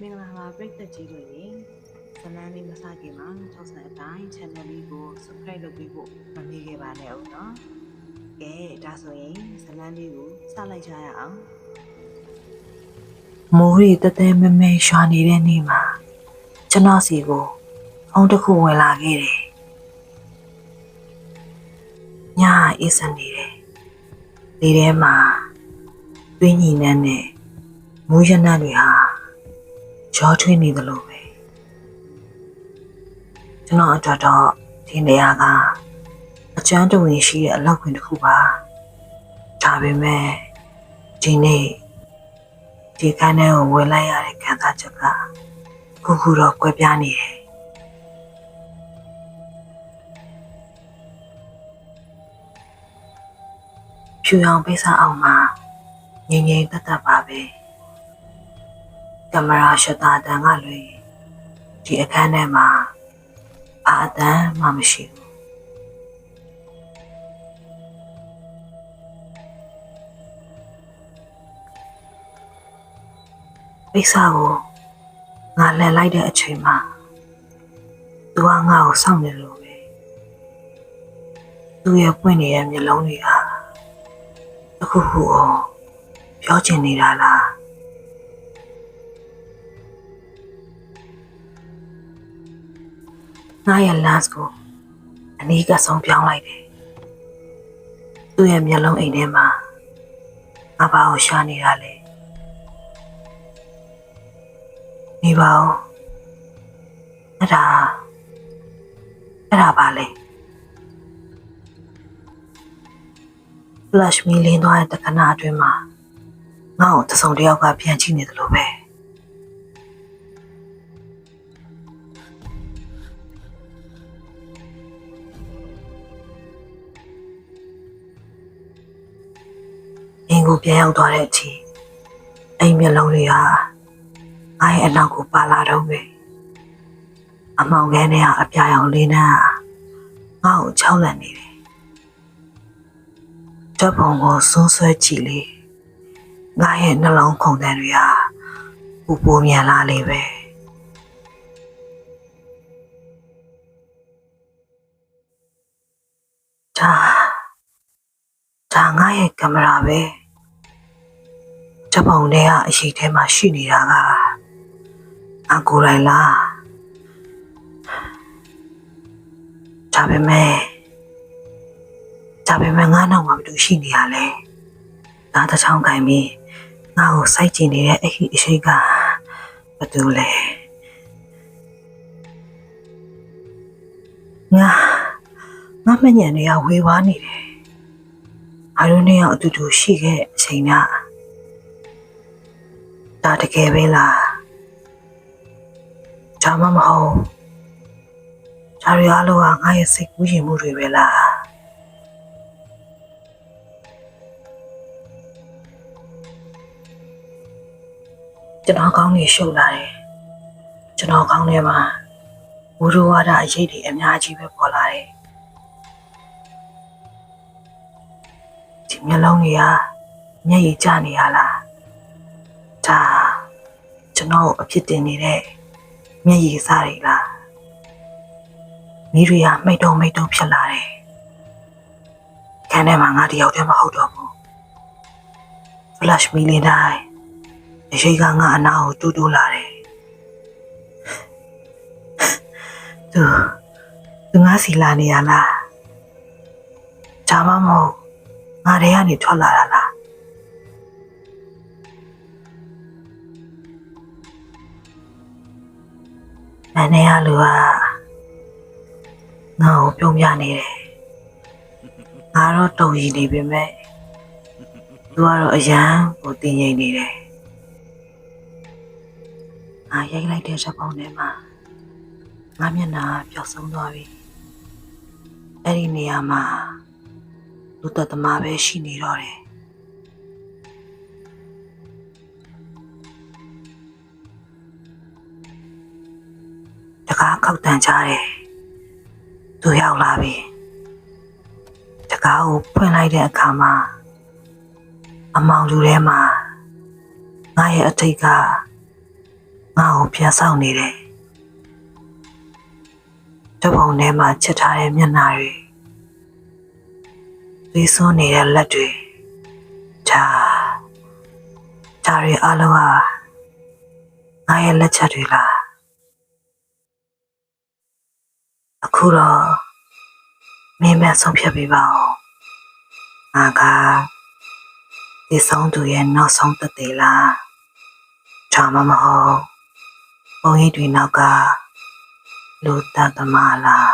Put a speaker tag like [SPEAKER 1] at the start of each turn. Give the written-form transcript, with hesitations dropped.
[SPEAKER 1] မင်္ဂလာပါပရိသတ်ကြီးတို့ရေဇလန်းလေးမစခင်မှာထောက်ဆန်အတိုင်း channel လေးကို subscribe လုပ်ပေးဖို့မမေ့ခဲ့ပါနဲ့ဦးနော်ကဲဒါဆိုရင်ဇလန်းလေးကိုစလိုက်ကြရအောင်မိုးရီတတဲမဲမဲရွာနေတဲ့နေ့မှာကျွန်တော်စီကိုဖုန်းတစ်ခုဝင်လာခဲ့တယ်ညအေးစံနေတယ်ဒီထဲမှာတွင်းညီနှန်းနဲ့မူးရနတ်တွေဟာကြောထွေးနေသလိုပဲကျွန်တော်အတွက်တော့ဒီနေရာကအကျန်းတဝင်ရှိတဲ့အလောက်ခွင်တစ်ခုပါဒါပေမဲ့ဒီနေ့ဒီကန်းထဲကိုဝင်လိုက်ရတဲ့ခံစားချက်ကခုတော့ကွဲပြားနေတယ်ဖြူအောင်ပိတ်စားအောင်မှာငြိမ်ငြိမ်သက်သက်ပါပဲကင်မရာရှတာတန်ကလွင်ဒီအခန်းထဲမှာဘာအတန်းမှမရှိဘူးပိတ်စားကိုငါလှန်လိုက်တဲ့အချိန်မှာသူကငါ့ကိုစောင့်နေလို့ပဲသူရဲ့ပွင့်နေတဲ့မျက်လုံးတွေကအခုပြောချင်နေတာလားငါရဲ့ lens ကိုအနည်းကဆုံးပြောင်းလိုက်တယ်သူ့ရဲ့မျက်လုံးအိမ်ထဲမှာငါဘာကိုရှာနေတာလဲနေပါဦးအဲ့ဒါပါလေ flash မီလင်းသွားတဲ့တခဏအတွင်းမှာငါ့ကိုတစုံတစ်ယောက်ကပြန်ကြည့်နေတယ်လို့ပဲအင်းကိုပြန်ရောက်သွားတဲ့အချိန်အိမ်မျက်လုံးတွေဟာငါ့ရဲ့အနောက်ကိုပါလာတော့ပဲအမောင်ကန်းထဲကအပြာရောင်လေးနဲ့ငါ့ကိုချောင်းလန့်နေတယ်ဓာတ်ပုံကိုစွန်းဆွဲကြည့်လေငါရဲ့နှလုံးခုန်တန်းတွေဟာပူမြန်လာလေပဲဒါငါရဲ့ကင်မရာပဲဓာတ်ပုံထဲကအရှိထဲမှာရှိနေတာကအကိုယ်တိုင်လားဒါပေမဲ့ငါနောက်မှာဘာလို့ရှိနေရလဲငါတချောင်းကင်ပြီးငါ့ကိုစိုက်ကြည့်နေတဲ့အဲ့ဒီအရှိကဘာတူလဲငါမညံနေရဝေဝါးနေတယ်အားလုံးနဲ့အတူတူရှိခဲ့တဲ့အချိန်ကဒါတကယ်ပဲလားဒါမှမဟုတ်ဒါရီအားလုံးကငါရဲ့စိတ်ကူးရင်မှုတွေပဲလားကျွန်တော်ကောင်းနေရှုပ်လာတယ်ကျွန်တော်ကောင်းထဲမှာဝူရဝါဒအရေးတွေအများကြီးပဲပေါ်လာတယ်ဒီမျက်လုံးတွေကမျက်ရည်ကျနေရလားဒါကျွန်တော်အဖြစ်တင်နေတဲ့မျက်ရည်စားတွေလားမိရီယာမိတ်တုံဖြစ်လာတယ်ခန်းထဲမှာငါတယောက်တည်းမဟုတ်တော့ဘူး flash မီလင်းတိုင်းအရှိကငါအနာကိုတူးလာတယ်သူငါစီလာနေရလားဒါမှမဟုတ်ငါတွေကနေထွက်လာတာလားမနေ့ကလူကငါ့ကိုပြုံးပြနေတယ်ငါတော့တုံရီနေပေမဲ့သူကတော့အရန်ကိုတင်ငိမ့်နေတယ်ငါရိုက်လိုက်တဲ့ချက်ပေါင်းထဲမှာငါမျက်နှာပျောက်ဆုံးသွားပြီအဲ့ဒီနေရာမှာလူသက်သမားပဲရှိနေတော့တယ်တကားခောက်တန်ကြတယ်သူရောက်လာပြီတကားကိုဖွင့်လိုက်တဲ့အခါမှာအမောင်လူထဲမှာငါရဲ့အထိတ်က ငါ့ကိုပြန်ဆောင်နေတယ်တပုံထဲမှာချက်ထားတဲ့မျက်နှာတွေသွေးစွန်းနေတဲ့လက်တွေဒါတွေအလုံးဟာငါရဲ့လက်ချက်တွေလားအခုတော့မင်းမဆုံးဖြတ်ပေးပါဦးငါကဒီဆုံးသူရဲ့နောက်ဆုံးသက်သေလားဒါမှမဟုတ်ဘုံရိပ်တွေနောက်ကလူတတ်သမားလား